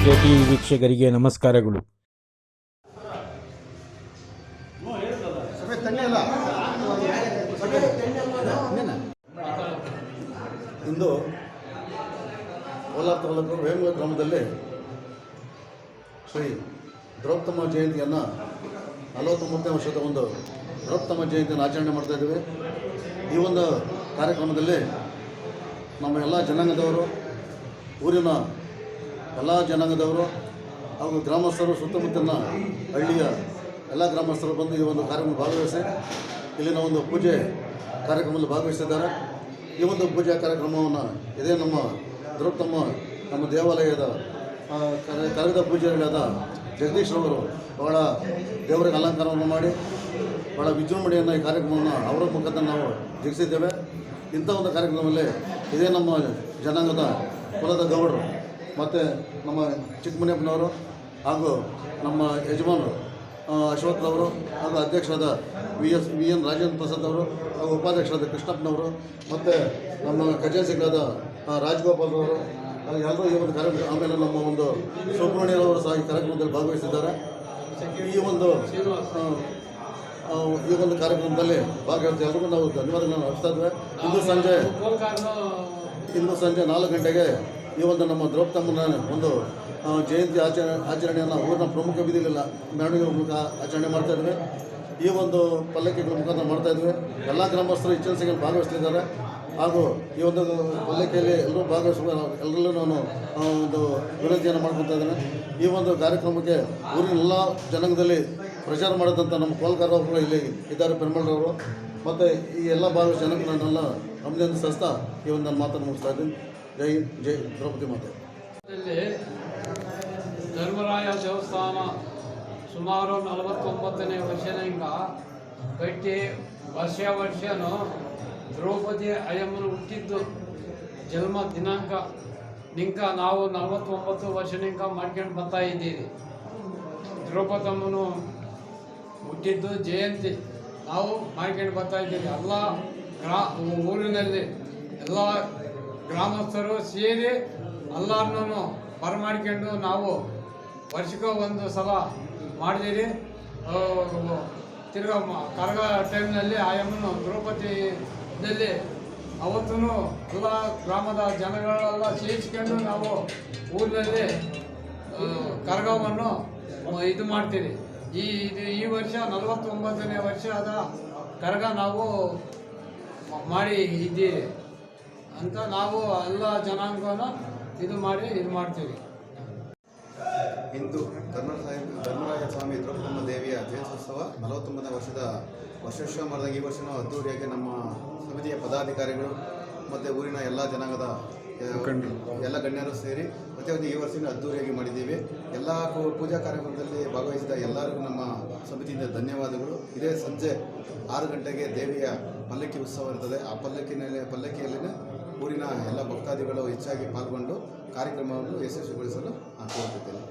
ಜೆಟಿ ವೀಕ್ಷಕರಿಗೆ ನಮಸ್ಕಾರಗಳು. ಇಂದು ಕೋಲಾರ ತಾಲೂಕು ವೇಮೂಲ ಗ್ರಾಮದಲ್ಲಿ ಶ್ರೀ ದ್ರೌಪದಮ್ಮ ಜಯಂತಿಯನ್ನು 49ನೇ ವರ್ಷದ ಒಂದು ದ್ರೌಪದಮ್ಮ ಜಯಂತಿಯನ್ನು ಆಚರಣೆ ಮಾಡ್ತಾಯಿದ್ದೀವಿ. ಈ ಒಂದು ಕಾರ್ಯಕ್ರಮದಲ್ಲಿ ನಮ್ಮ ಎಲ್ಲ ಜನಾಂಗದವರು, ಊರಿನ ಎಲ್ಲ ಜನಾಂಗದವರು ಹಾಗೂ ಗ್ರಾಮಸ್ಥರು, ಸುತ್ತಮುತ್ತಲಿನ ಹಳ್ಳಿಯ ಎಲ್ಲ ಗ್ರಾಮಸ್ಥರು ಬಂದು ಈ ಒಂದು ಕಾರ್ಯಕ್ರಮ ಭಾಗವಹಿಸಿ ಇಲ್ಲಿನ ಒಂದು ಪೂಜೆ ಕಾರ್ಯಕ್ರಮದಲ್ಲಿ ಭಾಗವಹಿಸಿದ್ದಾರೆ. ಈ ಒಂದು ಪೂಜಾ ಕಾರ್ಯಕ್ರಮವನ್ನು ಇದೇ ನಮ್ಮ ದ್ರೌಪದಮ್ಮ ನಮ್ಮ ದೇವಾಲಯದ ಕರಗದ ಪೂಜಾರಿಗಳಾದ ಜಗದೀಶ್ ಅವರು ಬಹಳ ದೇವರಿಗೆ ಅಲಂಕಾರವನ್ನು ಮಾಡಿ ಭಾಳ ವಿಜೃಂಭಣೆಯನ್ನು ಈ ಕಾರ್ಯಕ್ರಮವನ್ನು ಅವರ ಮುಖಾಂತರ ನಾವು ಜಗಿಸಿದ್ದೇವೆ. ಇಂಥ ಒಂದು ಕಾರ್ಯಕ್ರಮದಲ್ಲಿ ಇದೇ ನಮ್ಮ ಜನಾಂಗದ ಕುಲದ ಗೌಡರು ಮತ್ತು ನಮ್ಮ ಚಿಕ್ಕಮನೆಯಪ್ಪನವರು ಹಾಗೂ ನಮ್ಮ ಯಜಮಾನರು ಅಶ್ವತ್ಥವರು ಹಾಗೂ ಅಧ್ಯಕ್ಷರಾದ ವಿ ಎನ್ ರಾಜೇಂದ್ರ ಪ್ರಸಾದ್ ಅವರು ಹಾಗೂ ಉಪಾಧ್ಯಕ್ಷರಾದ ಕೃಷ್ಣಪ್ಪನವರು ಮತ್ತು ನಮ್ಮ ಖಜಾಂಚಿಗಳಾದ ರಾಜಗೋಪಾಲ್ರವರು ಹಾಗೂ ಎಲ್ಲರೂ ಈ ಒಂದು ಕಾರ್ಯಕ್ರಮ, ಆಮೇಲೆ ನಮ್ಮ ಒಂದು ಸುಬ್ರಹ್ಮಣ್ಯರವರು ಸಹ ಈ ಕಾರ್ಯಕ್ರಮದಲ್ಲಿ ಭಾಗವಹಿಸಿದ್ದಾರೆ. ಈ ಒಂದು ಕಾರ್ಯಕ್ರಮದಲ್ಲಿ ಭಾಗವಹಿಸಿ ಎಲ್ಲರಿಗೂ ನಾವು ಧನ್ಯವಾದಗಳನ್ನು ಅರ್ಪಿಸ್ತಾ ಇದ್ದೇವೆ. ಇಂದು ಸಂಜೆ 4 ಗಂಟೆಗೆ ಈ ಒಂದು ನಮ್ಮ ದ್ರೌಪದಮ್ಮನ ಒಂದು ಜಯಂತಿ ಆಚರಣೆಯನ್ನು ಊರಿನ ಪ್ರಮುಖ ಬೀದಿಲೆಲ್ಲ ಮೆರವಣಿಗೆ ಮೂಲಕ ಆಚರಣೆ ಮಾಡ್ತಾಯಿದ್ವಿ. ಈ ಒಂದು ಪಲ್ಲಕ್ಕಿಗಳ ಮುಖಾಂತರ ಮಾಡ್ತಾಯಿದ್ವಿ. ಎಲ್ಲ ಗ್ರಾಮಸ್ಥರು ಹೆಚ್ಚಿನ ಸಂಖ್ಯೆಯಲ್ಲಿ ಭಾಗವಹಿಸ್ತಿದ್ದಾರೆ. ಹಾಗೂ ಈ ಒಂದು ಪಲ್ಲಕ್ಕಿಯಲ್ಲಿ ಎಲ್ಲರೂ ಭಾಗವಹಿಸುವ ಎಲ್ಲರಲ್ಲೂ ನಾನು ಒಂದು ವಿನಂತಿಯನ್ನು ಮಾಡ್ಕೊತಾ ಇದ್ದೇನೆ. ಈ ಒಂದು ಕಾರ್ಯಕ್ರಮಕ್ಕೆ ಊರಿನ ಎಲ್ಲ ಜನಾಂಗದಲ್ಲಿ ಪ್ರಚಾರ ಮಾಡಿದಂಥ ನಮ್ಮ ಕೋಲ್ಕಾರವರು ಇಲ್ಲಿ ಇದ್ದಾರೆ, ಪೆರ್ಮಳರವರು, ಮತ್ತು ಈ ಎಲ್ಲ ಭಾಗದ ಜನಾಂಗಗಳನ್ನೆಲ್ಲ ಅಭಿನಂದಿಸ್ತಾ ಈ ಒಂದು ನಾನು ಮಾತನ್ನು ಮುಗಿಸ್ತಾ ಇದ್ದೀನಿ. ಜೈ ಜೈ ದ್ರೌಪದಿ ಮಾತೆ. ಧರ್ಮರಾಯ ದೇವಸ್ಥಾನ ಸುಮಾರು 49ನೇ ವರ್ಷದಿಂದ ಕಟ್ಟಿ ವರ್ಷನೂ ದ್ರೌಪದಿ ಅಯ್ಯಮ್ಮನು ಹುಟ್ಟಿದ್ದು ಜನ್ಮ ದಿನಾಂಕ ನಿಂಕ ನಾವು 49 ವರ್ಷನಿಂಕ ಮಾಡ್ಕೊಂಡು ಬರ್ತಾ ಇದ್ದೀವಿ. ದ್ರೌಪದಮ್ಮನು ಹುಟ್ಟಿದ್ದು ಜಯಂತಿ ನಾವು ಮಾಡ್ಕೊಂಡು ಬರ್ತಾ ಇದ್ದೀವಿ. ಎಲ್ಲ ಊರಿನಲ್ಲಿ ಎಲ್ಲ ಗ್ರಾಮಸ್ಥರು ಸೇರಿ ಎಲ್ಲರನ್ನೂ ಬರಮಾಡ್ಕೊಂಡು ನಾವು ವರ್ಷಕ್ಕೆ ಒಂದು ಸಲ ಮಾಡಿದ್ದೀರಿ. ತಿರ್ಗಾ ಕರಗ ಟೈಮ್ನಲ್ಲಿ ಆಯಮ್ಮನು ದ್ರೌಪದಿಯಲ್ಲಿ ಅವತ್ತೂ ಎಲ್ಲ ಗ್ರಾಮದ ಜನಗಳೆಲ್ಲ ಸೇರಿಸ್ಕೊಂಡು ನಾವು ಊರಿನಲ್ಲಿ ಕರಗವನ್ನು ಇದು ಮಾಡ್ತೀರಿ. ಈ ವರ್ಷ 49ನೇ ವರ್ಷದ ಕರಗ ನಾವು ಮಾಡಿ ಇದ್ದೀರಿ ಅಂತ ನಾವು ಎಲ್ಲ ಜನಾಂಗನ ಇದು ಮಾಡ್ತೀವಿ. ಇಂದು ಧರ್ಮರಾಯ ಸ್ವಾಮಿ ದ್ರೌಪದಮ್ಮ ದೇವಿಯ ಜಯಂತ್ಯೋತ್ಸವ 49ನೇ ವರ್ಷದ ವರ್ಷೋತ್ಸವ ಮಾಡಿದಾಗ ಈ ವರ್ಷವೂ ಅದ್ದೂರಿಯಾಗಿ ನಮ್ಮ ಸಮಿತಿಯ ಪದಾಧಿಕಾರಿಗಳು ಮತ್ತು ಊರಿನ ಎಲ್ಲ ಜನಾಂಗದ ಎಲ್ಲ ಗಣ್ಯರು ಸೇರಿ ಪ್ರತಿಯೊಂದು ಈ ವರ್ಷವೂ ಅದ್ದೂರಿಯಾಗಿ ಮಾಡಿದ್ದೀವಿ. ಎಲ್ಲ ಪೂಜಾ ಕಾರ್ಯಕ್ರಮದಲ್ಲಿ ಭಾಗವಹಿಸಿದ ಎಲ್ಲರಿಗೂ ನಮ್ಮ ಸಮಿತಿಯಿಂದ ಧನ್ಯವಾದಗಳು. ಇದೇ ಸಂಜೆ 6 ಗಂಟೆಗೆ ದೇವಿಯ ಪಲ್ಲಕ್ಕಿ ಉತ್ಸವ ಇರ್ತದೆ. ಆ ಪಲ್ಲಕ್ಕಿಯಲ್ಲಿನ ಊರಿನ ಎಲ್ಲ ಭಕ್ತಾದಿಗಳು ಹೆಚ್ಚಾಗಿ ಪಾಲ್ಗೊಂಡು ಕಾರ್ಯಕ್ರಮವನ್ನು ಯಶಸ್ವಿಗೊಳಿಸಲು ಕೋರುತ್ತಿದ್ದೇನೆ.